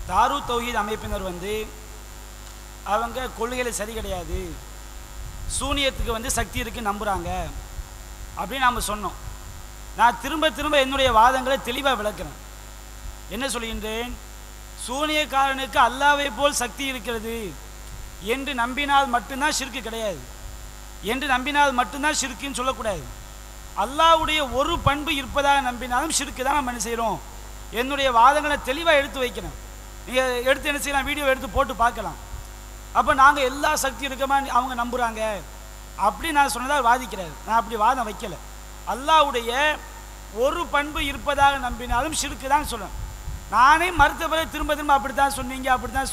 தாரு தௌஹீத் அமைப்பினர் வந்து அவங்க கொள்கையில் சரி கிடையாது, சூனியத்துக்கு சக்தி இருக்குன்னு நம்புகிறாங்க அப்படின்னு நாம் சொன்னோம். நான் திரும்ப திரும்ப என்னுடைய வாதங்களை தெளிவாக விளக்குறேன். என்ன சொல்கின்றேன்? சூனியக்காரனுக்கு அல்லாஹ்வை போல் சக்தி இருக்கிறது என்று நம்பினால் மட்டும்தான் ஷிர்க்கு கிடையாது, என்று நம்பினால் மட்டும்தான் ஷிர்க்குன்னு சொல்லக்கூடாது. அல்லாஹ்வுடைய ஒரு பண்பு இருப்பதாக நம்பினாலும் ஷிர்க்கு தான் நம்ம என்ன செய்கிறோம். என்னுடைய வாதங்களை தெளிவாக எடுத்து வைக்கிறேன். நீங்கள் எடுத்து என்ன செய்யலாம், வீடியோ எடுத்து போட்டு பார்க்கலாம். அப்போ நாங்கள் எல்லா சக்தி இருக்கமா அவங்க நம்புகிறாங்க அப்படி நான் சொன்னதாக வாதிக்கிறாரு. நான் அப்படி வாதம் வைக்கலை. அல்லாஹ்வுடைய ஒரு பண்பு இருப்பதாக நம்பினாலும் ஷிர்க்கு தான் சொல்லுவேன். நானே மறுத்த பிறகு திரும்ப திரும்ப அப்படி தான்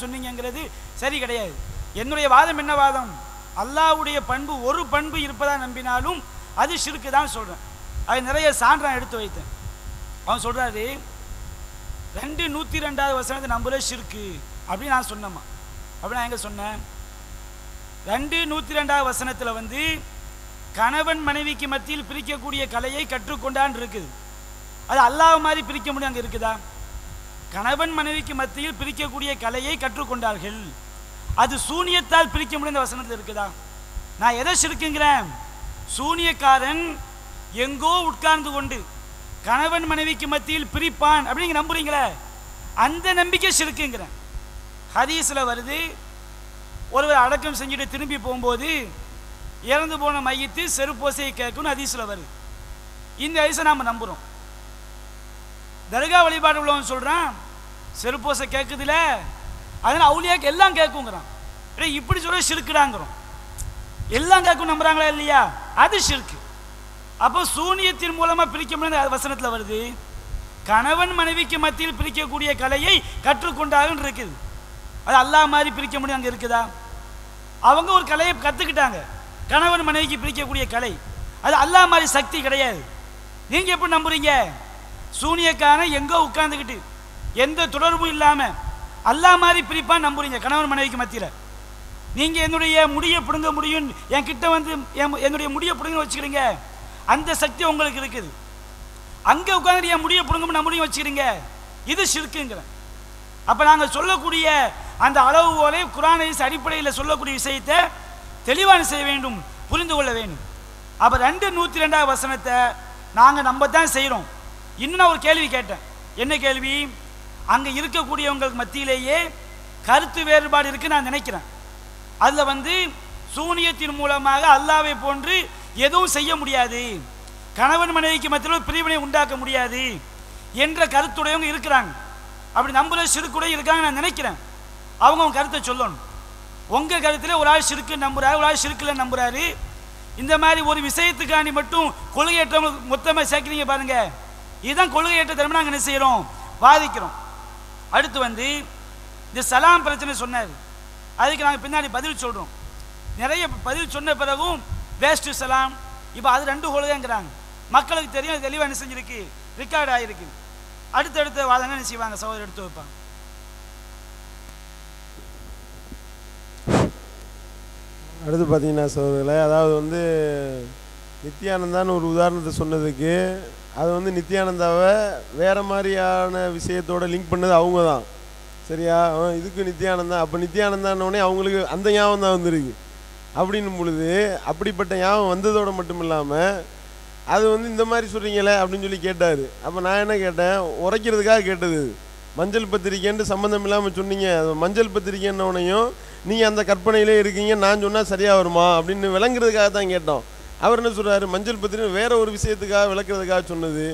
சொன்னீங்கிறது சரி கிடையாது. என்னுடைய வாதம் என்ன வாதம்? அல்லாஹ்வுடைய பண்பு ஒரு பண்பு இருப்பதாக நம்பினாலும் அது ஷிர்க்கு தான் சொல்கிறேன். அது நிறைய சான்று நான் எடுத்து வைத்தேன். அவன் சொல்கிறாரு 2:102 வசனத்தை நம்புற ஷிர்க்கு அப்படின்னு நான் சொன்னேம்மா. அப்படி நான் எங்கே சொன்னேன்? 2:102 வசனத்தில் கணவன் மனைவிக்கு மத்தியில் பிரிக்கக்கூடிய கலையை கற்றுக்கொண்டான் இருக்குது. அது அல்லாஹ் மாதிரி பிரிக்க முடியும் அங்கே இருக்குதா? கணவன் மனைவிக்கு மத்தியில் பிரிக்கக்கூடிய கலையை கற்றுக்கொண்டார்கள், அது சூனியத்தால் பிரிக்க முடியும் இந்த வசனத்தில் இருக்குதா? நான் எதை ஷிர்க்குங்கிறேன்? சூனியக்காரன் எங்கோ உட்கார்ந்து கொண்டு கணவன் மனைவிக்கு மத்தியில் பிரிப்பான் அப்படிங்க நம்புறீங்களே, அந்த நம்பிக்கை ஷிர்க்குங்கிறேன். ஹதீஸில் வருது, ஒருவர் அடக்கம் செஞ்சுட்டு திரும்பி போகும்போது இறந்து போன மையத்து செருப்போசையை கேட்கும்னு ஹதீஸில் வருது. இந்த ஹதீஸை நாம் நம்புகிறோம். தர்கா வழிபாடு உள்ளவன் சொல்கிறான் செருப்போசை கேட்குதுல, அதனால் அவுலியாக்கு எல்லாம் கேட்குங்கிறான். இப்படி சொல்ல ஷிர்க்குடாங்கிறோம். எல்லாம் கேட்கும் நம்புகிறாங்களா இல்லையா? அது ஷிர்க்கு. அப்போ சூனியத்தின் மூலமாக பிரிக்க முடியாது வசனத்தில் வருது. கணவன் மனைவிக்கு மத்தியில் பிரிக்கக்கூடிய கலையை கற்றுக்கொண்டாங்கன்னு இருக்குது. அது அல்லாஹ் மாதிரி பிரிக்க முடியும் அங்கே இருக்குதா? அவங்க ஒரு கலையை கற்றுக்கிட்டாங்க, கணவன் மனைவிக்கு பிரிக்கக்கூடிய கலை. அது அல்லாஹ் மாதிரி சக்தி கிடையாது. நீங்கள் எப்படி நம்புறீங்க? சூனியக்காரன் எங்கோ உட்கார்ந்துக்கிட்டு எந்த தொடர்பும் இல்லாமல் அல்லாஹ் மாதிரி பிரிப்பான்னு நம்புறீங்க கணவன் மனைவிக்கு மத்தியில். நீங்கள் என்னுடைய முடியை பிடுங்க முடியும், என்கிட்ட என்னுடைய முடியை பிடுங்க வச்சுக்கிறீங்க, அந்த சக்தி உங்களுக்கு இருக்குது. அங்கே உட்காந்து என் முடியை பிடுங்க நம்புறீங்க வச்சுக்கிறீங்க, இது ஷிர்க்குங்கிற. அப்போ நாங்கள் சொல்லக்கூடிய அந்த அளவுகோலை குர்ஆன் ஹதீஸ் அடிப்படையில் சொல்லக்கூடிய விஷயத்தை தெளிவான செய்ய வேண்டும், புரிந்து கொள்ள வேண்டும். அப்போ 2:102 வசனத்தை நாங்கள் நம்பத்தான் செய்கிறோம். இன்னும் நான் ஒரு கேள்வி கேட்டேன். என்ன கேள்வி? அங்கே இருக்கக்கூடியவங்களுக்கு மத்தியிலேயே கருத்து வேறுபாடு இருக்குன்னு நான் நினைக்கிறேன். அதில் சூனியத்தின் மூலமாக அல்லாஹ்வை போன்று எதுவும் செய்ய முடியாது, கணவன் மனைவிக்கு மத்தியில் பிரிவினை உண்டாக்க முடியாது என்ற கருத்துடையவங்க இருக்கிறாங்க. அப்படி நம்புகிற ஷிர்க்குடைய இருக்காங்க நான் நினைக்கிறேன். அவங்க கருத்தை சொல்லணும். உங்கள் கருத்தில் ஒரு ஆள் ஷிர்க்கு நம்புகிறாரு, ஒரு ஆள் ஷிர்க்கில் நம்புகிறாரு. இந்த மாதிரி ஒரு விஷயத்துக்காண்டி மட்டும் கொள்கையேற்றவங்க மொத்தமாக சேர்க்குறீங்க பாருங்க. இதுதான் கொள்கையேற்ற தன்மை. நாங்கள் என்ன செய்கிறோம்? வாதிக்கிறோம். அடுத்து இந்த சலாம் பிரச்சனை சொன்னார், அதுக்கு நாங்கள் பின்னாடி பதில் சொல்கிறோம். நிறைய பதில் சொன்ன பிறகும் வேஸ்ட்டு சலாம், இப்போ அது 2 கொள்கைங்கிறாங்க. மக்களுக்கு தெரியும், தெளிவாக என்ன செஞ்சுருக்கு, ரெக்கார்ட் ஆகிருக்கு. அடுத்தடுத்த வாதங்கள் என்ன செய்வாங்க, சகோதரர் எடுத்து வைப்பாங்க. அடுத்து பார்த்தீங்கன்னா சகோதரர்களே, அதாவது நித்யானந்தான்னு ஒரு உதாரணத்தை சொன்னதுக்கு அது நித்யானந்தாவை வேறு மாதிரியான விஷயத்தோடு லிங்க் பண்ணது அவங்க தான். சரியா? இதுக்கு நித்யானந்தா, அப்போ நித்யானந்தான்னொடனே அவங்களுக்கு அந்த ஞாபகம் தான் வந்துருக்கு. அப்படின்னும் பொழுது அப்படிப்பட்ட ஞாபகம் வந்ததோடு மட்டும் இல்லாமல் அது இந்த மாதிரி சொல்கிறீங்களே அப்படின்னு சொல்லி கேட்டார். அப்போ நான் என்ன கேட்டேன், உரைக்கிறதுக்காக கேட்டது. மஞ்சள் பத்திரிக்கைன்ட்டு சம்மந்தம் இல்லாமல் சொன்னீங்க. அது மஞ்சள் பத்திரிக்கைன்னொன்னையும் நீங்கள் அந்த கற்பனையிலே இருக்கீங்க, நான் சொன்னால் சரியாக வருமா அப்படின்னு விளங்குறதுக்காக தான் கேட்டோம். அவர் என்ன சொல்கிறாரு, மஞ்சள் பத்திரிக்கை வேறு ஒரு விஷயத்துக்காக விளக்குறதுக்காக சொன்னது.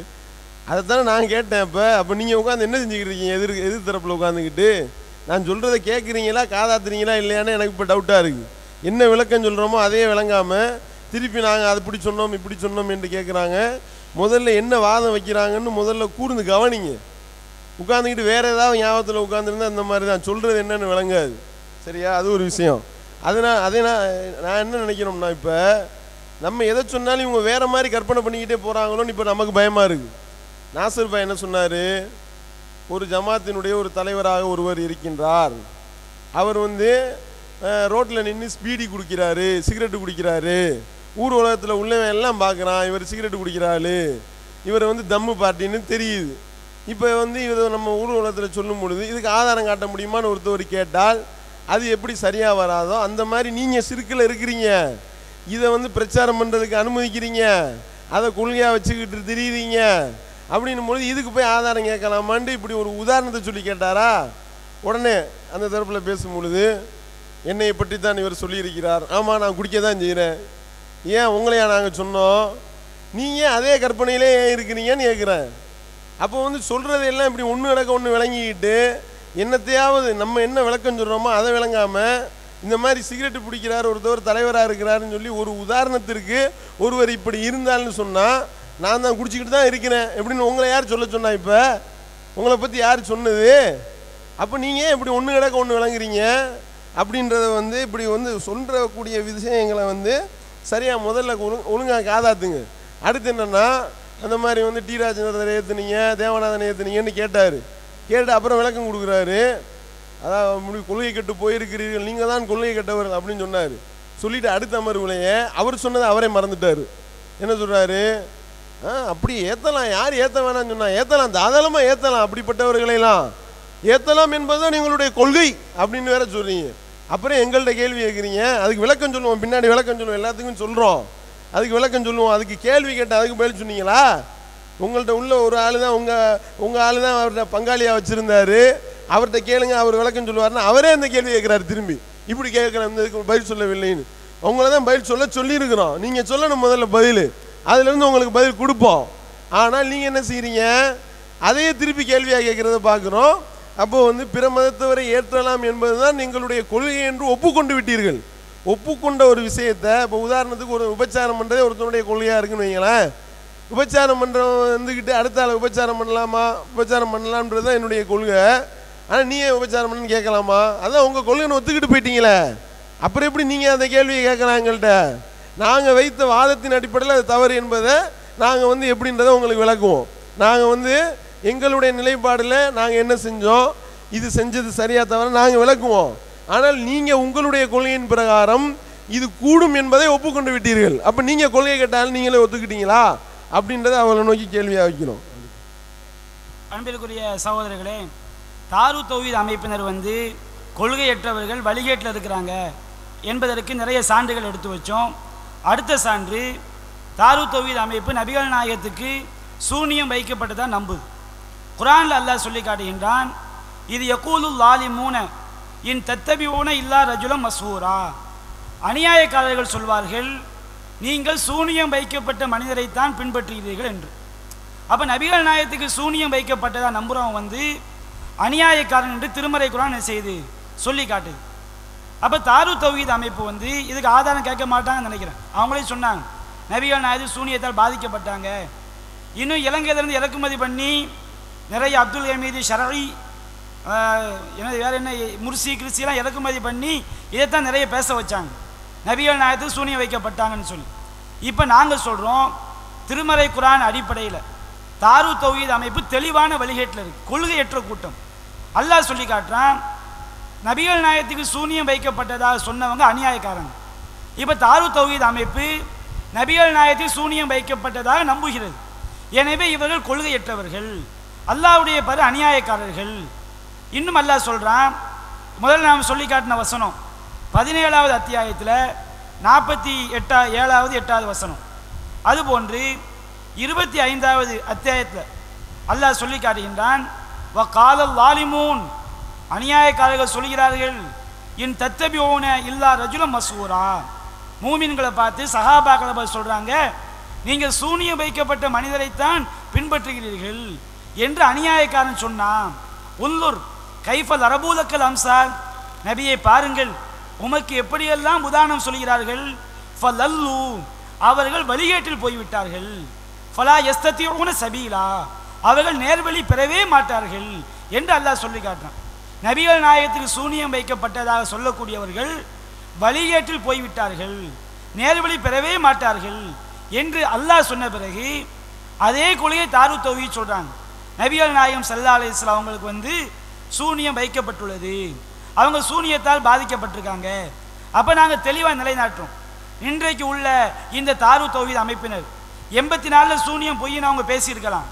அதைத்தானே நான் கேட்டேன். அப்போ நீங்கள் உட்காந்து என்ன செஞ்சுக்கிட்டு எதிர் தரப்பில் உட்காந்துக்கிட்டு நான் சொல்கிறத கேட்குறீங்களா காதாத்துறீங்களா இல்லையான்னு எனக்கு இப்போ டவுட்டாக இருக்குது. என்ன விளக்கம் சொல்கிறோமோ அதே விளங்காமல் திருப்பி நாங்கள் அதை இப்படி சொன்னோம் இப்படி சொன்னோம் என்று கேட்குறாங்க. முதல்ல என்ன வாதம் வைக்கிறாங்கன்னு முதல்ல கூர்ந்து கவனிங்க. உட்காந்துக்கிட்டு வேறு ஏதாவது ஞாபகத்தில் உட்காந்துருந்தா அந்த மாதிரி தான் சொல்கிறது என்னென்னு விளங்காது. சரியா? அது ஒரு விஷயம். நான் என்ன நினைக்கிறோம்னா, இப்போ நம்ம எதை சொன்னாலும் இவங்க வேறு மாதிரி கற்பனை பண்ணிக்கிட்டே போகிறாங்களோன்னு இப்போ நமக்கு பயமாக இருக்குது. நாசர் பாய் என்ன சொன்னார், ஒரு ஜமாத்தினுடைய ஒரு தலைவராக ஒருவர் இருக்கின்றார். அவர் ரோட்டில் நின்று ஸ்பீடி குடிக்கிறாரு, சிகரெட்டு குடிக்கிறாரு, ஊர் உலகத்தில் உள்ளவன் எல்லாம் பார்க்குறான், இவர் சிகரெட்டு குடிக்கிறாரு, இவர் தம்மு பார்ட்டின்னு தெரியுது. இப்போ வந்து இதை நம்ம ஊர்வலத்தில் சொல்லும் பொழுது இதுக்கு ஆதாரம் காட்ட முடியுமான்னு ஒருத்தவர் கேட்டால் அது எப்படி சரியாக வராதோ அந்த மாதிரி நீங்கள் சிறுக்கில் இருக்கிறீங்க, இதை வந்து பிரச்சாரம் பண்ணுறதுக்கு அனுமதிக்கிறீங்க, அதை கொள்கையாக வச்சுக்கிட்டு தெரியுறீங்க அப்படின்னும் பொழுது இதுக்கு போய் ஆதாரம் கேட்கலாமான்ட்டு இப்படி ஒரு உதாரணத்தை சொல்லி கேட்டாரா? உடனே அந்த தரப்பில் பேசும் பொழுது என்னை பற்றி தான் இவர் சொல்லியிருக்கிறார், ஆமாம் நான் குடிக்க தான் செய்கிறேன், ஏன் உங்களையா நாங்கள் சொன்னோம், நீங்கள் அதே கற்பனையிலே ஏன் இருக்கிறீங்கன்னு கேட்குறேன். அப்போ வந்து சொல்கிறதெல்லாம் இப்படி ஒன்று நடக்க ஒன்று விளங்கிக்கிட்டு என்னத்தையாவது நம்ம என்ன விளக்கம் சொல்கிறோமோ அதை விளங்காமல் இந்த மாதிரி சிகரெட்டு பிடிக்கிறார் ஒருத்தவர் தலைவராக இருக்கிறாருன்னு சொல்லி ஒரு உதாரணத்திற்கு ஒருவர் இப்படி இருந்தால்னு சொன்னால் நான் தான் குடிச்சிக்கிட்டு தான் இருக்கிறேன் எப்படின்னு உங்களை யார் சொல்ல சொன்னா? இப்போ உங்களை பற்றி யார் சொன்னது? அப்போ நீங்கள் இப்படி ஒன்று கிடக்க ஒன்று விளங்குறீங்க அப்படின்றத வந்து இப்படி வந்து சொல்கிறக்கூடிய விஷயங்களை வந்து சரியாக முதல்ல ஒழுங்காக காதாத்துங்க. அடுத்து என்னென்னா அந்த மாதிரி வந்து டி ராஜேந்திரனை ஏற்றுனீங்க, தேவநாதனை ஏற்றுனீங்கன்னு கேட்டார். கேட்டு அப்புறம் விளக்கம் கொடுக்குறாரு. அதான் கொள்கை கட்டு போயிருக்கிறீர்கள், நீங்கள் தான் கொள்கை கட்டவர்கள் அப்படின்னு சொன்னார். சொல்லிவிட்டு அடுத்த அமர்வுலையே அவர் சொன்னதை அவரே மறந்துட்டார். என்ன சொல்கிறாரு? அப்படி ஏற்றலாம், யார் ஏற்ற வேணாம்னு சொன்னால் ஏற்றலாம், தாராளமாக ஏற்றலாம், அப்படிப்பட்டவர்களெல்லாம் ஏற்றலாம் என்பதுதான் எங்களுடைய கொள்கை அப்படின்னு வேற சொல்கிறீங்க. அப்புறம் எங்கள்கிட்ட கேள்வி கேட்குறீங்க, அதுக்கு விளக்கம் சொல்லுவோம், பின்னாடி விளக்கம் சொல்லுவோம், எல்லாத்துக்கும் சொல்கிறோம், அதுக்கு விளக்கம் சொல்லுவோம். அதுக்கு கேள்வி கேட்டால் அதுக்கு பதில் சொன்னீங்களா? உங்கள்கிட்ட உள்ள ஒரு ஆள் தான் உங்கள் ஆள் தான் அவர்கிட்ட பங்காளியாக வச்சுருந்தார், அவர்கிட்ட கேளுங்க அவர் விளக்கம் சொல்லுவார்னா அவரே அந்த கேள்வி கேட்குறாரு. திரும்பி இப்படி கேட்குற இதுக்கு பதில் சொல்லவில்லைன்னு அவங்கள தான் பதில் சொல்லியிருக்கிறோம். நீங்கள் சொல்லணும் முதல்ல பதில், அதுலேருந்து உங்களுக்கு பதில் கொடுப்போம். ஆனால் நீங்கள் என்ன செய்கிறீங்க? அதையே திருப்பி கேள்வியாக கேட்குறத பார்க்குறோம். அப்போது வந்து பிற மதத்தவரை ஏற்றலாம் என்பது தான் எங்களுடைய கொள்கை என்று ஒப்புக்கொண்டு விட்டீர்கள். ஒப்புக்கொண்ட ஒரு விஷயத்தை இப்போ உதாரணத்துக்கு ஒரு உபச்சாரம் பண்ணுறதே ஒருத்தனுடைய கொள்கையாக இருக்குன்னு வைங்களேன். உபச்சாரம் பண்ணுறவன் வந்துக்கிட்டு அடுத்த ஆள் உபச்சாரம் பண்ணலாமா, உபச்சாரம் பண்ணலான்றது தான் என்னுடைய கொள்கை, ஆனால் நீ ஏன் உபச்சாரம் பண்ணு கேட்கலாமா? அதான் உங்கள் கொள்கைன்னு ஒத்துக்கிட்டு போயிட்டீங்களே, அப்புறம் எப்படி நீங்கள் அந்த கேள்வியை கேட்கலாம் எங்கள்கிட்ட? நாங்கள் வைத்த வாதத்தின் அடிப்படையில் அது தவறு என்பதை நாங்கள் வந்து எப்படின்றத உங்களுக்கு விளக்குவோம். நாங்கள் வந்து எங்களுடைய நிலைப்பாடில் நாங்கள் என்ன செஞ்சோம், இது செஞ்சது சரியாக தவிர நாங்கள் விளக்குவோம். ஆனால் நீங்கள் உங்களுடைய கொள்கையின் பிரகாரம் இது கூடும் என்பதை ஒப்புக்கொண்டு விட்டீர்கள். அப்போ நீங்கள் கொள்கை கேட்டாலும் நீங்களே ஒத்துக்கிட்டீங்களா அப்படின்றத அவளை நோக்கி கேள்வியாக வைக்கணும். அன்பிற்குரிய சகோதரர்களே, தாரூத் தௌஹீத் அமைப்பினர் வந்து கொள்கையற்றவர்கள், வழிகேட்டில் இருக்கிறாங்க என்பதற்கு நிறைய சான்றுகள் எடுத்து வச்சோம். அடுத்த சான்று, தாரூத் தௌஹீத் அமைப்பு நபிகள் நாயகத்துக்கு சூனியம் வைக்கப்பட்டதான் நம்புது. குர்ஆனில் அல்லாஹ் சொல்லி காட்டுகின்றான், இது யகூலுல் லாலிமூன இன் தத்தபிஊன இல்லா ரஜுலம் மஸ்ஹூரா, அநியாயக்காரர்கள் சொல்வார்கள் நீங்கள் சூனியம் வைக்கப்பட்ட மனிதரைத்தான் பின்பற்றுகிறீர்கள் என்று. அப்போ நபிகள் நாயகத்துக்கு சூனியம் வைக்கப்பட்டதா நம்புகிறவங்க வந்து அநியாயக்காரன் என்று திருமறை குர்ஆன் செய்து சொல்லி காட்டுது. அப்போ தாரூத் தௌஹீத் அமைப்பு வந்து இதுக்கு ஆதாரம் கேட்க மாட்டாங்கன்னு நினைக்கிறேன். அவங்களே சொன்னாங்க நபிகள் நாயகத்து சூனியத்தால் பாதிக்கப்பட்டாங்க. இன்னும் இலங்கையிலேருந்து இறக்குமதி பண்ணி நிறைய அப்துல் ஹமீது ஷரஈ வேறு என்ன முர்சி கிறிஸ்டிலாம் இறக்குமதி பண்ணி இதைத்தான் நிறைய பேச வச்சாங்க, நபிகள் நாயகத்துக்கு சூனியம் வைக்கப்பட்டாங்கன்னு சொல்லி. இப்போ நாங்கள் சொல்கிறோம் திருமறை குர்ஆன் அடிப்படையில் தாரூத் தௌஹீத் அமைப்பு தெளிவான வழிகேட்டில் இருக்குது, கொள்கையற்ற கூட்டம். அல்லாஹ் சொல்லி காட்டுறான் நபிகள் நாயகத்துக்கு சூனியம் வைக்கப்பட்டதாக சொன்னவங்க அநியாயக்காரங்க. இப்போ தாரூத் தௌஹீத் அமைப்பு நபிகள் நாயகத்துக்கு சூனியம் வைக்கப்பட்டதாக நம்புகிறது. எனவே இவர்கள் கொள்கையற்றவர்கள், அல்லாஹ்வுடைய பரு அநியாயக்காரர்கள். இன்னும் அல்லாஹ் சொல்கிறான், முதல்ல நாம் சொல்லி காட்டின வசனம் 17வது அத்தியாயத்தில் 47வது 8வது வசனம், அதுபோன்று 25வது அத்தியாயத்தில் அல்லாஹ் சொல்லி காட்டுகின்றான், வகாலல் லாலிமூன், அநியாயக்காரர்கள் சொல்கிறார்கள், இன் தத்தபிஊன இல்லா ரஜுலம் மஸ்ஹூரா, மூமின்களை பார்த்து சஹாபாக்களை பார்த்து சொல்கிறாங்க நீங்கள் சூனியம் வைக்கப்பட்ட மனிதரைத்தான் பின்பற்றுகிறீர்கள் என்று அநியாயக்காரன் சொன்னான். உள்ளூர் கைஃபல் அரபூலக்கல் அம்சால், நபியை பாருங்கள் உமக்கு எப்படியெல்லாம் உதாரணம் சொல்கிறார்கள். ஃபலல்லு, அவர்கள் வழிகேட்டில் போய்விட்டார்கள். ஃபலா யஸ்தத்தியூன சபீலா, அவர்கள் நேர்வழி பெறவே மாட்டார்கள் என்று அல்லாஹ் சொல்லி காட்டுறான். நபிகள் நாயகத்துக்கு சூனியம் வைக்கப்பட்டதாக சொல்லக்கூடியவர்கள் வழிகேட்டில் போய்விட்டார்கள், நேர்வழி பெறவே மாட்டார்கள் என்று அல்லாஹ் சொன்ன பிறகு அதே கொள்கையை தாரூத் தௌஹீத் சொல்கிறாங்க. நபிகள் நாயகம் ஸல்லல்லாஹு அலைஹி வஸல்லம் அவங்களுக்கு வந்து சூனியம் வைக்கப்பட்டுள்ளது, அவங்க சூனியத்தால் பாதிக்கப்பட்டிருக்காங்க. அப்போ நாங்கள் தெளிவாக நிலைநாட்டுறோம். இன்றைக்கு உள்ள இந்த தாரூத் தௌஹீத் அமைப்பினர் 84 சூனியம் பொய்ன்னு அவங்க பேசியிருக்கலாம்,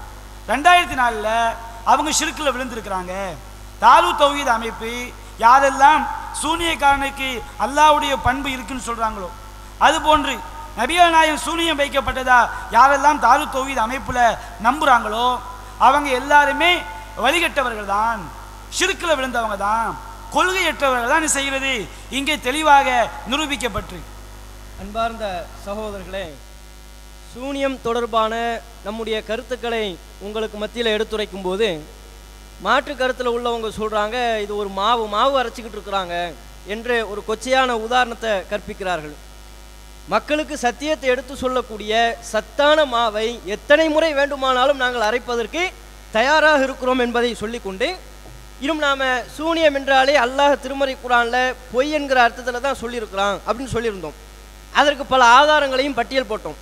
2004 அவங்க ஷிர்கில் விழுந்திருக்கிறாங்க. தாலூத் தௌஹீத் அமைப்பு யாரெல்லாம் சூனியக்காரனுக்கு அல்லாஹ்வுடைய பண்பு இருக்குன்னு சொல்றாங்களோ, அதுபோன்று நபிகள் நாயகம் சூனியம் வைக்கப்பட்டதா யாரெல்லாம் தாலூத் தௌஹீத் அமைப்புல நம்புறாங்களோ அவங்க எல்லாருமே வழிகட்டவர்கள் தான், ஷிர்கில் விழுந்தவங்க தான், கொள்கையற்றவர்கள் தான் செய்கிறது இங்கே தெளிவாக நிரூபிக்கப்பட்டு. அன்பார்ந்த சகோதரர்களே, சூனியம் தொடர்பான நம்முடைய கருத்துக்களை உங்களுக்கு மத்தியில் எடுத்துரைக்கும் போது மாற்று கருத்தில் உள்ளவங்க சொல்கிறாங்க இது ஒரு மாவு அரைச்சிக்கிட்டு இருக்கிறாங்க என்று ஒரு கொச்சையான உதாரணத்தை கற்பிக்கிறார்கள். மக்களுக்கு சத்தியத்தை எடுத்து சொல்லக்கூடிய சத்தான மாவை எத்தனை முறை வேண்டுமானாலும் நாங்கள் அரைப்பதற்கு தயாராக இருக்கிறோம் என்பதை சொல்லிக்கொண்டு, இன்னும் நாம் சூனியம் என்றாலே அல்லாஹ் திருமறை குர்ஆனில் பொய் என்கிற அர்த்தத்தில் தான் சொல்லியிருக்கிறான் அப்படின்னு சொல்லியிருந்தோம். அதற்கு பல ஆதாரங்களையும் பட்டியல் போட்டோம்.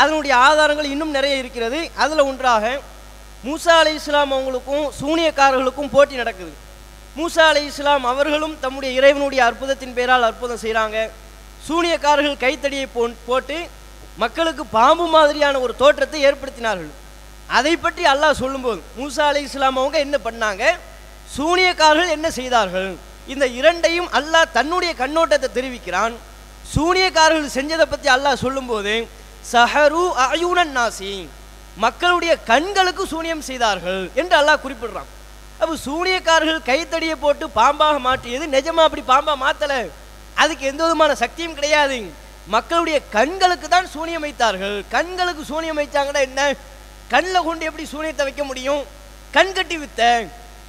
அதனுடைய ஆதாரங்கள் இன்னும் நிறைய இருக்கிறது. அதில் ஒன்றாக மூசா அலைஹிஸ்ஸலாம் அவங்களுக்கும் சூனியக்காரர்களுக்கும் போட்டி நடக்குது. மூசா அலைஹிஸ்ஸலாம் அவர்களும் தம்முடைய இறைவனுடைய அற்புதத்தின் பேரால் அற்புதம் செய்கிறாங்க. சூனியக்காரர்கள் கைத்தடியை போட்டு மக்களுக்கு பாம்பு மாதிரியான ஒரு தோற்றத்தை ஏற்படுத்தினார்கள். அதை பற்றி அல்லாஹ் சொல்லும்போது மூசா அலைஹிஸ்ஸலாம் அவங்க என்ன பண்ணாங்க, சூனியக்காரர்கள் என்ன செய்தார்கள், இந்த இரண்டையும் அல்லாஹ் தன்னுடைய கண்ணோட்டத்தை தெரிவிக்கிறான். சூனியக்காரர்கள் செஞ்சதை பற்றி அல்லாஹ் சொல்லும்போது சஹரு அயூனன் நாசி, மக்களுடைய கண்களுக்கு சூனியம் செய்தார்கள் என்று அல்லாஹ் குறிப்பிடுறான். அப்போ சூனியக்காரர்கள் கைத்தடியை போட்டு பாம்பாக மாற்றியது நிஜமா அப்படி பாம்பா மாற்றலை, அதுக்கு எந்த விதமான சக்தியும் கிடையாது. மக்களுடைய கண்களுக்கு தான் சூனியம் வைத்தார்கள். கண்களுக்கு சூனியம் வைத்தாங்கன்னா என்ன, கண்ணில் கொண்டு எப்படி சூனியத்தை வைக்க முடியும், கண் கட்டி வித்த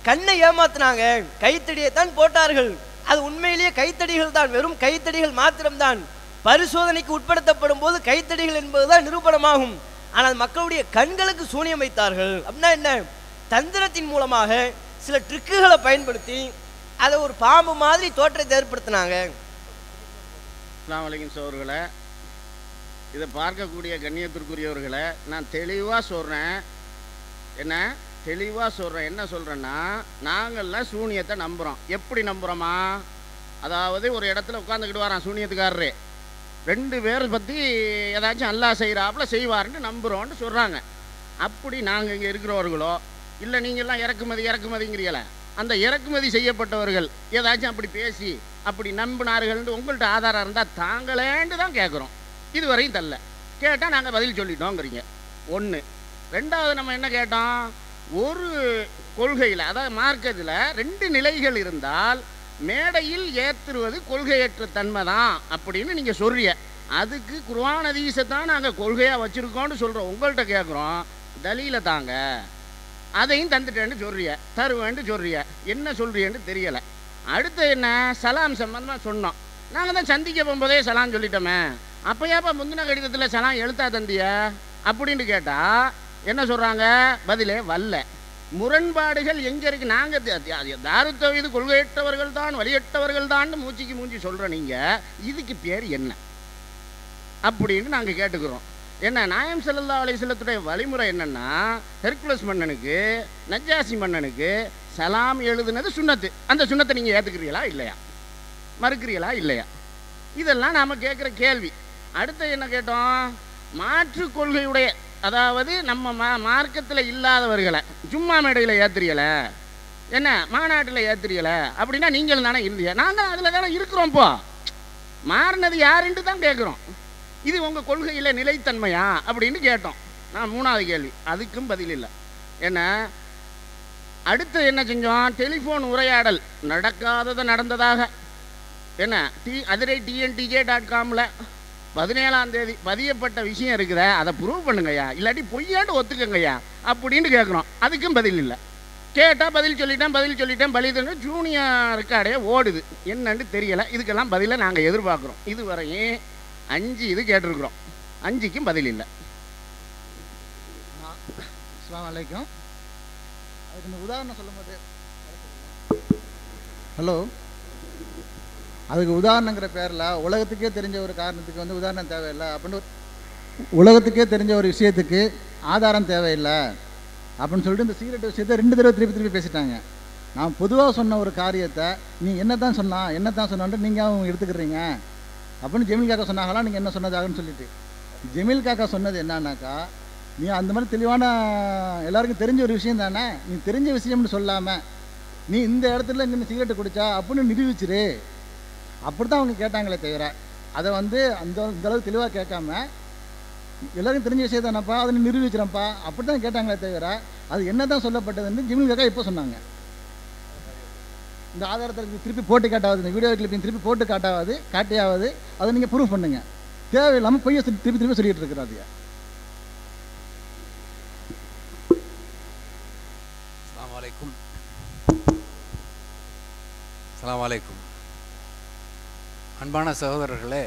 கண்ணை ஏமாத்தினாங்க, கைத்தடியை தான் போட்டார்கள். அது உண்மையிலேயே கைத்தடிகள் தான், வெறும் கைத்தடிகள் மாத்திரம்தான். பரிசோதனைக்கு உட்படுத்தப்படும் போது கைத்தடிகள் என்பதுதான் நிரூபணமாகும். ஆனால் மக்களுடைய கண்களுக்கு சூனியம் வைத்தார்கள் அப்படின்னா என்ன, தந்திரத்தின் மூலமாக சில ட்ரிக்குகளை பயன்படுத்தி அதை ஒரு பாம்பு மாதிரி தோற்றத்தை ஏற்படுத்தினாங்க. அஸ்ஸலாமு அலைக்கும் சகோதரர்களே, இதை பார்க்கக்கூடிய கண்ணியத்திற்குரியவர்களை நான் தெளிவாக சொல்கிறேன். என்ன சொல்கிறேன்னா, நாங்கள்லாம் சூனியத்தை நம்புகிறோம். எப்படி நம்புகிறோமா, அதாவது ஒரு இடத்துல உட்காந்துக்கிட்டு வரான் சூனியத்துக்காரரு, 2 பேர் பற்றி ஏதாச்சும் அல்லாஹ் செய்கிறாப்புல செய்வார்னு நம்புகிறோன்னு சொல்கிறாங்க. அப்படி நாங்கள் இங்கே இருக்கிறவர்களோ இல்லை நீங்கள்லாம் இறக்குமதிங்கிறீங்கள, அந்த இறக்குமதி செய்யப்பட்டவர்கள் ஏதாச்சும் அப்படி பேசி அப்படி நம்பினார்கள்னு உங்கள்கிட்ட ஆதாரம் இருந்தால் தாங்களேன்னு தான் கேட்குறோம். இதுவரையும் தரல, கேட்டால் நாங்கள் பதில் சொல்லிட்டோங்கிறீங்க. 1. 2வது நம்ம என்ன கேட்டோம், ஒரு கொள்கையில் அதாவது மார்க்கத்தில் 2 நிலைகள் இருந்தால் மேடையில் ஏற்றுவது கொள்கையற்ற தன்மை தான் அப்படின்னு நீங்கள் சொல்றிய. அதுக்கு குர்ஆன் ஹதீஸை தான் நாங்கள் கொள்கையாக வச்சுருக்கோன்னு சொல்கிறோம். உங்கள்கிட்ட கேட்குறோம் தலீல தாங்க, அதையும் தந்துட்டேன்னு சொல்றிய, தருவேன்னு சொல்றிய, என்ன சொல்றியன்னு தெரியலை. அடுத்து என்ன, சலாம் சம்பந்தமாக சொன்னோம். நாங்கள் தான் சந்திக்க போகும்போதே சலாம் சொல்லிட்டோமே, அப்போ ஏப்பா முந்தின கடிதத்தில் சலாம் எழுத்தா தந்திய அப்படின்னு கேட்டால் என்ன சொல்கிறாங்க, பதிலே வல்ல. முரண்பாடுகள் எங்கே இருக்குது, நாங்கள் தாருத் தௌஹீத் கொள்கையற்றவர்கள் தான் வழியற்றவர்கள் தான் மூச்சிக்கு மூஞ்சி சொல்கிற நீங்கள் இதுக்கு பேர் என்ன அப்படின்னு நாங்கள் கேட்டுக்கிறோம். என்ன, நாயம் ஸல்லல்லாஹு அலைஹி வஸல்லத்துடைய வழிமுறை என்னென்னா, ஹெர்குலஸ் மன்னனுக்கு நஜ்ஜாசி மன்னனுக்கு சலாம் எழுதுனது சுன்னத்து. அந்த சுன்னத்தை நீங்கள் ஏற்றுக்கிறீங்களா இல்லையா, மறுக்கிறீங்களா இல்லையா, இதெல்லாம் நாம் கேட்குற கேள்வி. அடுத்து என்ன கேட்டோம், மாற்று கொள்கையுடைய அதாவது நம்ம மார்க்கத்தில் இல்லாதவர்களை சும்மா மேடையில் ஏற்றுறீங்களே, என்ன மாநாட்டில் ஏற்றுறீங்களே அப்படின்னா நீங்கள் தானே இல்லையா, நாங்கள் அதில் தானே இருக்கிறோம். இப்போ மாறினது யாருன்ட்டு தான் கேட்குறோம். இது உங்கள் கொள்கையில் நிலைத்தன்மையா அப்படின்னு கேட்டோம். நான் 3வது கேள்வி, அதுக்கும் பதில் இல்லை. என்ன, அடுத்து என்ன செஞ்சோம், டெலிஃபோன் உரையாடல் நடக்காதது நடந்ததாக என்ன அதிரை TNTJ.comல 17ஆம் தேதி பதியப்பட்ட விஷயம் இருக்குதா, அதை ப்ரூவ் பண்ணுங்கய்யா, இல்லாட்டி பொய்யாண்டு ஒத்துக்கங்கய்யா அப்படின்னு கேட்குறோம். அதுக்கும் பதில் இல்லை. கேட்டால் பதில் சொல்லிட்டேன் பலிதன்னு ஜூனியர் ரெக்கார்டே ஓடுது, என்னன்னு தெரியலை. இதுக்கெல்லாம் பதிலை நாங்கள் எதிர்பார்க்குறோம். இதுவரையும் 5 இது கேட்டிருக்கிறோம், 5க்கும் பதில் இல்லை. அஸ்ஸலாமு அலைக்கும். அதுக்கு இந்த உதாரணம் சொல்லும்போது, ஹலோ, அதுக்கு உதாரணங்கிற பேரில் உலகத்துக்கே தெரிஞ்ச ஒரு காரணத்துக்கு வந்து உதாரணம் தேவையில்லை அப்படின்னு, உலகத்துக்கே தெரிஞ்ச ஒரு விஷயத்துக்கு ஆதாரம் தேவையில்லை அப்படின்னு சொல்லிட்டு இந்த சீக்ரெட் விஷயத்தை 2 தடவை திருப்பி பேசிட்டாங்க. நான் பொதுவாக சொன்ன ஒரு காரியத்தை நீ என்ன தான் சொன்னான்ட்டு நீங்கள் அவங்க எடுத்துக்கிறீங்க அப்படின்னு ஜெமீல் காக்கா சொன்னாங்களா, நீங்கள் என்ன சொன்னதாகன்னு சொல்லிட்டு. ஜெமீல் காக்கா சொன்னது என்னன்னாக்கா, நீ அந்த மாதிரி தெளிவான எல்லாருக்கும் தெரிஞ்ச ஒரு விஷயம் தானே, நீ தெரிஞ்ச விஷயம்னு சொல்லாமல் நீ இந்த இடத்துல இங்கே சிகரெட்டு குடிச்சா அப்படின்னு நிரூபிச்சிரு. அப்படி தான் அவங்க கேட்டாங்களே தவிர அதை வந்து இந்த அளவுக்கு தெளிவாக கேட்காம எல்லாருக்கும் தெரிஞ்ச விஷயம் தானப்பா அதை நீ நிரூபிச்சிடப்பா அப்படி தான் கேட்டாங்களே தவிர அது என்ன தான் சொல்லப்பட்டதுன்னு ஜிமில் காக்கா இப்போ சொன்னாங்க. இந்த ஆதாரத்தை திருப்பி போட்டு காட்டாவது, இந்த வீடியோ கிளிப்பிங் திருப்பி போட்டு காட்டியாவது அதை நீங்கள் ப்ரூவ் பண்ணுங்க. தேவையில்லாமல் பொய்யை திருப்பி திருப்பி சொல்லிட்டு இருக்கிறாங்க. அஸ்ஸலாமு அலைக்கும். அன்பான சகோதரர்களே,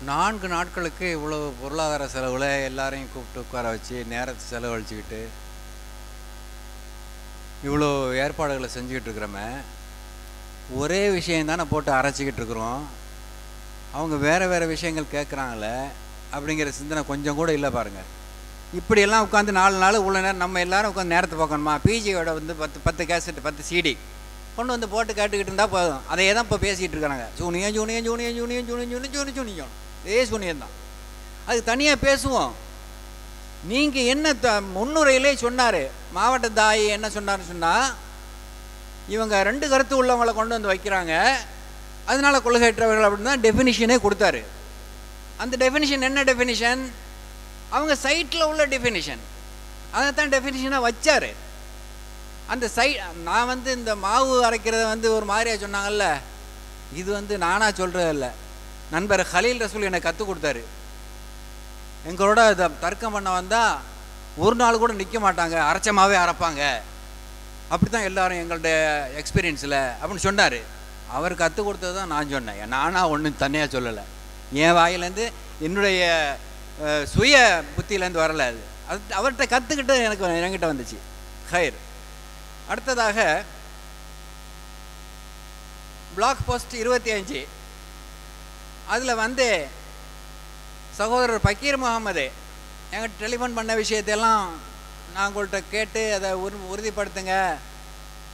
4 நாட்களுக்கு இவ்வளோ பொருளாதார செலவில் எல்லாரையும் கூப்பிட்டு உட்கார வச்சு நேரத்தை செலவழிச்சுக்கிட்டு இவ்வளோ ஏற்பாடுகளை செஞ்சுக்கிட்டு இருக்கிறோமே, ஒரே விஷயந்தானே போட்டு அரைச்சிக்கிட்டு இருக்கிறோம். அவங்க வேறு விஷயங்கள் கேட்குறாங்களே அப்படிங்கிற சிந்தனை கொஞ்சம் கூட இல்லை பாருங்கள். இப்படியெல்லாம் உட்காந்து 4 நாள் உள்ள நேரம் நம்ம எல்லோரும் உட்காந்து நேரத்தை பார்க்கணுமா? பிஜியோட வந்து 10 கேசட்டு 10 சிடி கொண்டு வந்து போட்டு கேட்டுக்கிட்டு இருந்தால் போதும். அதையே தான் இப்போ பேசிகிட்டு இருக்கிறாங்க. ஜூனியம் இதே ஜூனியம் தான். அது தனியாக பேசுவோம். நீங்கள் என்ன முன்னுரையிலே சொன்னார், மாவட்ட தாய் என்ன சொன்னார்னு சொன்னால், இவங்க 2 கருத்து உள்ளவங்களை கொண்டு வந்து வைக்கிறாங்க, அதனால கொள்கையற்றவர்கள் அப்படின்னு தான் டெஃபினிஷனே கொடுத்தாரு. அந்த டெஃபினிஷன் என்ன டெஃபினிஷன்? அவங்க சைட்டில் உள்ள டெஃபினிஷன், அதை தான் டெஃபினிஷனாக வச்சார். அந்த நான் வந்து இந்த மாவு அரைக்கிறத வந்து ஒரு மாதிரியாக சொன்னாங்கல்ல, இது வந்து நானாக சொல்கிறது இல்லை, நண்பர் ஹலீல் ரசூல் எனக்கு கற்றுக் கொடுத்தாரு. எங்களோட இதை தர்க்கம் பண்ண வந்தால் ஒரு நாள் கூட நிற்க மாட்டாங்க, அரைச்சமாகவே அரைப்பாங்க. அப்படி தான் எல்லோரும் எங்கள்ட எக்ஸ்பீரியன்ஸில் அப்படின்னு சொன்னார். அவர் கற்றுக் கொடுத்தது தான் நான் சொன்னேன். நானாக ஒன்றும் தனியாக சொல்லலை, என் வாயிலேருந்து என்னுடைய சுய புத்தியிலேருந்து வரலை. அது அவர்கிட்ட கற்றுக்கிட்டு என்கிட்ட வந்துச்சு. ஹைர். அடுத்ததாக பிளாக் போஸ்ட் 25 அதில் வந்து சகோதரர் பக்கீர் முகமது என்கிட்ட டெலிஃபோன் பண்ண விஷயத்தையெல்லாம் நான் உங்கள்கிட்ட கேட்டு அதை உறுதிப்படுத்துங்க,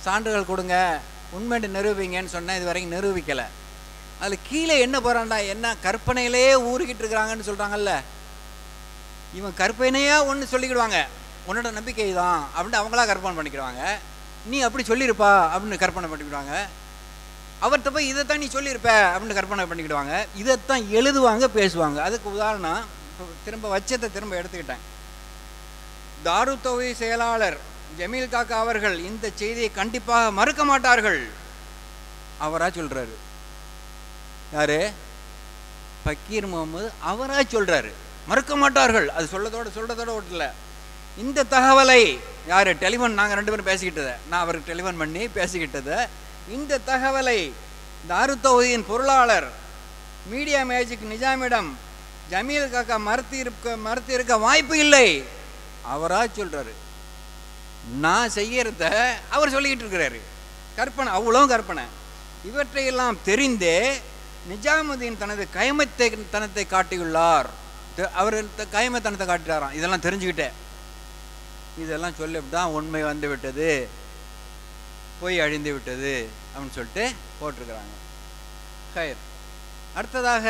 சான்றுகள் கொடுங்க, உண்மையை நிரூபிங்கன்னு சொன்னேன். இது வரைக்கும் நிரூபிக்கலை. அதில் கீழே என்ன போகிறான்டா, என்ன கற்பனையிலே ஊறிக்கிட்டு இருக்கிறாங்கன்னு சொல்கிறாங்கல்ல, இவன் கற்பனையாக ஒன்று சொல்லிக்கிடுவாங்க, உன்னோட நம்பிக்கை தான் அப்படின்னு அவங்களா கற்பனை பண்ணிக்கிடுவாங்க. நீ அப்படி சொல்லியிருப்பா அப்படின்னு கற்பனை பண்ணிக்கிடுவாங்க. அவர்கிட்ட போய் இதைத்தான் நீ சொல்லியிருப்ப அப்படின்னு கற்பனை பண்ணிக்கிடுவாங்க. இதைத்தான் எழுதுவாங்க, பேசுவாங்க. அதுக்கு உதாரணம் திரும்ப வச்சத்தை திரும்ப எடுத்துக்கிட்டேன். தாரு தௌஹீத் செயலாளர் ஜமீல் காக்கா அவர்கள் இந்த செய்தியை கண்டிப்பாக மறுக்க மாட்டார்கள், அவரா சொல்கிறாரு. யாரு? பக்கீர் முகமது அவரா சொல்கிறாரு, மறுக்க மாட்டார்கள். அது சொல்றதோட ஓட்டல. இந்த தகவலை யார் டெலிஃபோன், நாங்கள் 2 பேரும் பேசிக்கிட்டதை, நான் அவருக்கு டெலிஃபோன் பண்ணி பேசிக்கிட்டதை, இந்த தகவலை தாரு தௌஹீதின் பொருளாளர் மீடியா மேஜிக் நிஜாமிடம் ஜமீல் காக்கா மறுத்து இருக்க வாய்ப்பு இல்லை, அவரா சொல்கிறாரு. நான் செய்யறத அவர் சொல்லிக்கிட்டு இருக்கிறாரு. கற்பனை, அவ்வளோ கற்பனை. இவற்றையெல்லாம் தெரிந்தே நிஜாமுதீன் தனது கைமத்தனத்தை காட்டியுள்ளார். அவர் கைமத்தனத்தை காட்டுறாராம். இதெல்லாம் தெரிஞ்சுக்கிட்டேன், இதெல்லாம் சொல்லி தான் உண்மை வந்து விட்டது, பொய் அழிந்து விட்டது அப்படின்னு சொல்லிட்டு போட்டிருக்கிறாங்க. ஹைர். அடுத்ததாக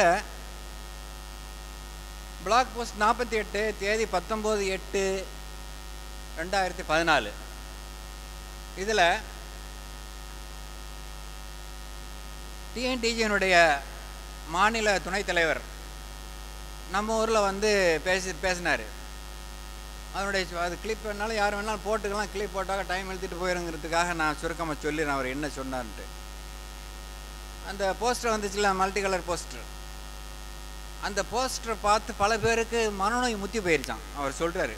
பிளாக் போஸ்ட் 48 தேதி 19/8/2014 இதில் டிஎன்டிஜியினுடைய மாநில துணைத் தலைவர் நம்ம ஊரில் வந்து பேசினார். அதனுடைய அது கிளிப் வேணாலும் யார் வேணாலும் போட்டுக்கலாம், கிளிப் போட்டாக்க டைம் எழுதிட்டு போயிருங்கிறதுக்காக நான் சுருக்கமாக சொல்லிடுறேன் அவர் என்ன சொன்னார்ன்ட்டு. அந்த போஸ்டர் வந்துச்சுல, மல்டி கலர் போஸ்டர், அந்த போஸ்டரை பார்த்து பல பேருக்கு மனநோய் முத்தி போயிருச்சான். அவர் சொல்கிறாரு,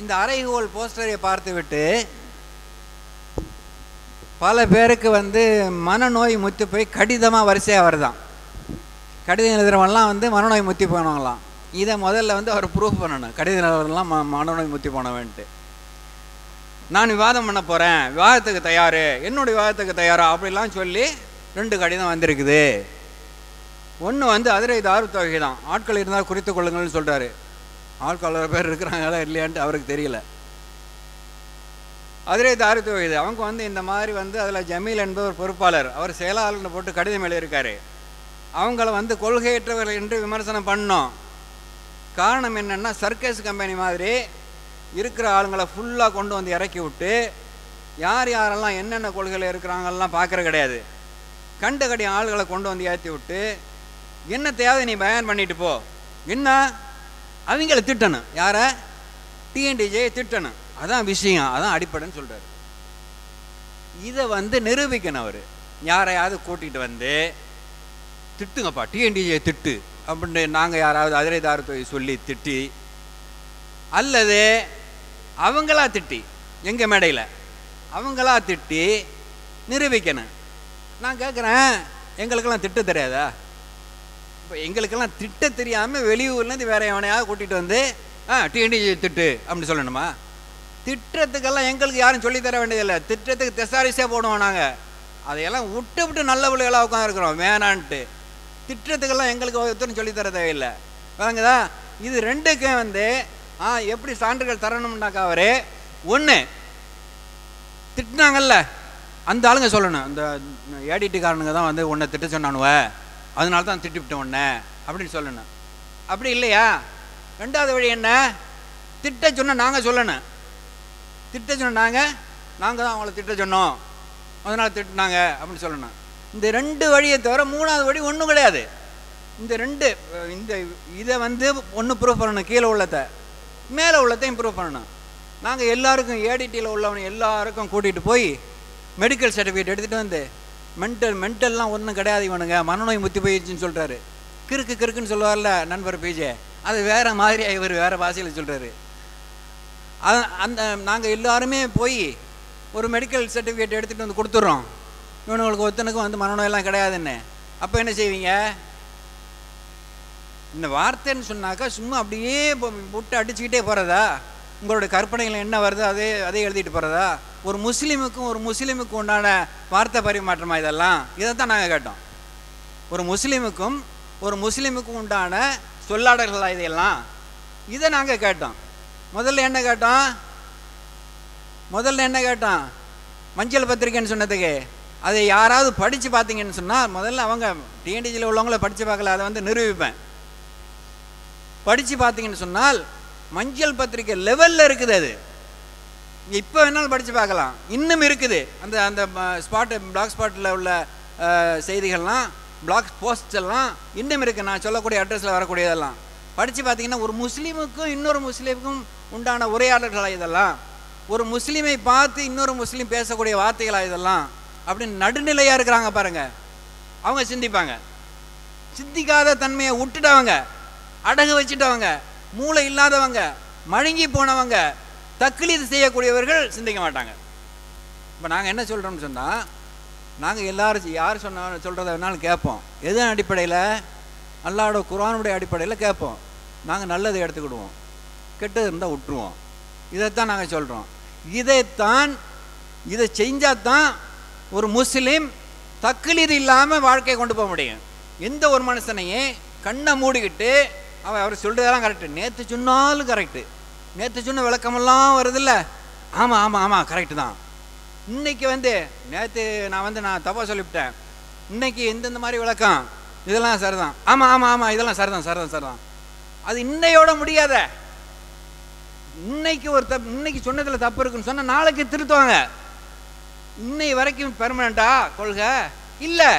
இந்த அறைகோல் போஸ்டரை பார்த்து விட்டு பல பேருக்கு வந்து மனநோய் முத்தி போய் கடிதமாக வரிசையாக வருதான். கடிதம் எழுதுகிறவங்கலாம் வந்து மனநோய் முத்தி போனவங்களாம். இதை முதல்ல வந்து அவர் ப்ரூஃப் பண்ணணும், கடிதம் எழுதுறவங்கலாம் மனநோய் முத்தி போனவன்ட்டு. நான் விவாதம் பண்ண போகிறேன், விவாதத்துக்கு தயார், என்னுடைய விவாதத்துக்கு தயாரா அப்படிலாம் சொல்லி 2 கடிதம் வந்திருக்குது. ஒன்று வந்து அதிரை தாரு தௌஹீத் தான், ஆட்கள் இருந்தால் குறித்து கொள்ளுங்கள்னு சொல்கிறாரு. ஆட்கள் பேர் இருக்கிறாங்களா இல்லையான்ட்டு அவருக்கு தெரியல. அதிரை தாரு தௌஹீத் அவங்க வந்து இந்த மாதிரி வந்து அதில் ஜமீல் என்பவர் பொறுப்பாளர், அவர் செயலாளர்னு போட்டு கடிதம் எழுதியிருக்காரு. அவங்கள வந்து கொள்கையற்றவர்கள் என்று விமர்சனம் பண்ணோம். காரணம் என்னென்னா, சர்க்கஸ் கம்பெனி மாதிரி இருக்கிற ஆளுங்களை ஃபுல்லாக கொண்டு வந்து இறக்கி விட்டு யார் யாரெல்லாம் என்னென்ன கொள்கையில் இருக்கிறாங்கலாம் பார்க்குற கிடையாது. கண்ட ஆளுகளை கொண்டு வந்து ஏற்றி விட்டு என்ன தேவை நீ பயன் பண்ணிட்டு போ, என்ன அவங்கள திட்டணும், யாரை? டிஎன்டிஜே திட்டணும். அதான் விஷயம், அதான் அடிப்படைன்னு சொல்கிறார். இதை நிரூபிக்கணும். அவர் யாரையாவது கூட்டிகிட்டு வந்து திட்டுங்கப்பா, டிஎன்டிஜே திட்டு அப்படின்னு நாங்கள் யாராவது அதிரைதாரத்தை சொல்லி திட்டி, அல்லது அவங்களா திட்டி எங்கள் மேடையில் அவங்களா திட்டி நிரூபிக்கணும். நான் கேட்குறேன், எங்களுக்கெல்லாம் திட்ட தெரியாதா? இப்போ எங்களுக்கெல்லாம் திட்ட தெரியாமல் வெளியூர்லேருந்து வேற எவனையாவது கூட்டிகிட்டு வந்து டிஎன்டிஜே திட்டு அப்படின்னு சொல்லணுமா? திட்டத்துக்கெல்லாம் எங்களுக்கு யாரும் சொல்லித்தர வேண்டியதில்லை. திட்டத்துக்கு தெசாரிசே போடுவோம் நாங்கள். அதையெல்லாம் விட்டு நல்ல பிள்ளைகளாக உட்காந்துருக்குறோம் வேணான்ட்டு. திட்டத்துக்கெல்லாம் எங்களுக்கு ஒருத்தரும் சொல்லித்தர தேவையில்லை. வாங்குதா? இது ரெண்டுக்கும் எப்படி சான்றுகள் தரணும்னாக்கா, அவரு ஒன்று திட்டினாங்கல்ல அந்த ஆளுங்க சொல்லணும், இந்த ஏடிடிக்காரனுங்க தான் உன்னை திட்ட சொன்னானுவ, அதனால தான் திட்டிவிட்டேன் உன்னை அப்படின்னு சொல்லணும். அப்படி இல்லையா? ரெண்டாவது வழி என்ன? திட்ட சொன்ன நாங்கள் சொல்லணும். திட்ட சொன்ன நாங்கள் தான் அவங்கள திட்ட சொன்னோம், அதனால் திட்டினாங்க அப்படின்னு சொல்லணும். இந்த ரெண்டு வழியை தவிர மூணாவது வழி ஒன்றும் கிடையாது. இந்த ரெண்டு இதை ஒன்று ப்ரூவ் பண்ணணும், கீழே உள்ளதை மேலே உள்ளதையும் ப்ரூவ் பண்ணணும். நாங்கள் எல்லாருக்கும் ஏடிடியில் உள்ளவனை எல்லாருக்கும் கூட்டிகிட்டு போய் மெடிக்கல் சர்டிஃபிகேட் எடுத்துகிட்டு வந்து மென்டல்லாம் ஒன்றும் கிடையாது, இவனுங்க மனநோய் முத்தி போயிடுச்சுன்னு சொல்கிறாரு. கிறுக்குன்னு சொல்லுவார்ல நண்பர் பிஜே, அது வேறு மாதிரி இவர் வேறு பாஷையில் சொல்கிறாரு. அந்த நாங்கள் எல்லாருமே போய் ஒரு மெடிக்கல் சர்டிஃபிகேட் எடுத்துகிட்டு வந்து கொடுத்துட்றோம், இவனுங்களுக்கு ஒருத்தனுக்கும் மனநோயெல்லாம் கிடையாதுன்னு. அப்போ என்ன செய்வீங்க? இந்த வார்த்தைன்னு சொன்னாக்கா சும்மா அப்படியே விட்டு அடிச்சுக்கிட்டே போகிறதா? உங்களுடைய கற்பனைகள் என்ன வருதோ அதே எழுதிட்டு போகிறதா? ஒரு முஸ்லீமுக்கும் உண்டான வார்த்தை பரிமாற்றமா இதெல்லாம்? இதைத்தான் நாங்கள் கேட்டோம். ஒரு முஸ்லீமுக்கும் உண்டான சொல்லாடல்களா இதையெல்லாம்? இதை நாங்கள் கேட்டோம். முதல்ல என்ன கேட்டோம்? மஞ்சள் பத்திரிக்கைன்னு சொன்னதுக்கு அதை யாராவது படித்து பார்த்தீங்கன்னு சொன்னால், முதல்ல அவங்க டிஎன்டிஜியில் உள்ளவங்கள படித்து பார்க்கல, அதை நிரூபிப்பேன். படித்து பார்த்தீங்கன்னு சொன்னால் மஞ்சள் பத்திரிக்கை லெவலில் இருக்குது. அது இப்போ வேணாலும் படித்து பார்க்கலாம், இன்னும் இருக்குது. அந்த பிளாக் ஸ்பாட்டில் உள்ள செய்திகள்லாம், பிளாக் போஸ்ட் எல்லாம் இன்னும் இருக்குது. நான் சொல்லக்கூடிய அட்ரஸில் வரக்கூடியதெல்லாம் படித்து பார்த்தீங்கன்னா, ஒரு முஸ்லீமுக்கும் இன்னொரு முஸ்லீமுக்கும் உண்டான உரையாடல்களாக இதெல்லாம், ஒரு முஸ்லீமை பார்த்து இன்னொரு முஸ்லீம் பேசக்கூடிய வார்த்தைகளாக இதெல்லாம் அப்படின்னு நடுநிலையாக இருக்கிறாங்க பாருங்க. அவங்க சிந்திப்பாங்க. சிந்திக்காத தன்மையை விட்டுட்டவங்க, அடகு வச்சுட்டவங்க, மூளை இல்லாதவங்க, மழுங்கி போனவங்க, தக்லீது செய்யக்கூடியவர்கள் சிந்திக்க மாட்டாங்க. இப்போ நாங்கள் என்ன சொல்கிறோம்னு சொன்னால், நாங்கள் எல்லாரும் யார் சொல்கிறத வேணாலும் கேட்போம். எதன் அடிப்படையில்? அல்லாஹ்வுடைய குர்ஆனுடைய அடிப்படையில் கேட்போம். நாங்கள் நல்லதை எடுத்துக்கிடுவோம், கெட்டது இருந்தால் விட்டுருவோம். இதைத்தான் நாங்கள் சொல்கிறோம். இதை செஞ்சால் தான் ஒரு முஸ்லீம் தக்லீது இல்லாமல் வாழ்க்கையை கொண்டு போக முடியும். எந்த ஒரு மனுஷனையே கண்ணை மூடிக்கிட்டு அவர் சொல்கிறதெல்லாம் கரெக்டு, நேற்று சொன்னாலும் கரெக்டு, நேற்று சொன்ன விளக்கமெல்லாம் வருதில்ல, ஆமாம் கரெக்டு தான். இன்னைக்கு நேற்று நான் தப்பாக சொல்லிவிட்டேன், இன்னைக்கு எந்தெந்த மாதிரி விளக்கம் இதெல்லாம் சரிதான், ஆமாம் இதெல்லாம் சரிதான். அது இன்னையோட முடியாத. இன்னைக்கு இன்னைக்கு சொன்னதில் தப்பு இருக்குன்னு சொன்னால் நாளைக்கு திருத்துவாங்க. இன்னை வரைக்கும் பெர்மனண்டா கொள்கை இல்லை.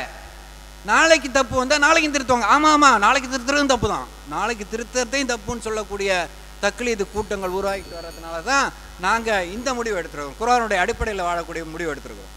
நாளைக்கு தப்பு வந்தால் நாளைக்கும் திருத்துவாங்க. ஆமாம் நாளைக்கு திருத்துறதும் தப்பு தான், நாளைக்கு திருத்தத்தையும் தப்புன்னு சொல்லக்கூடிய தக்லீது கூட்டங்கள் உருவாக்கிட்டு வர்றதுனால தான் நாங்கள் இந்த முடிவு எடுத்துருக்கோம். குர்ஆனுடைய அடிப்படையில் வாழக்கூடிய முடிவு எடுத்துருக்கோம்.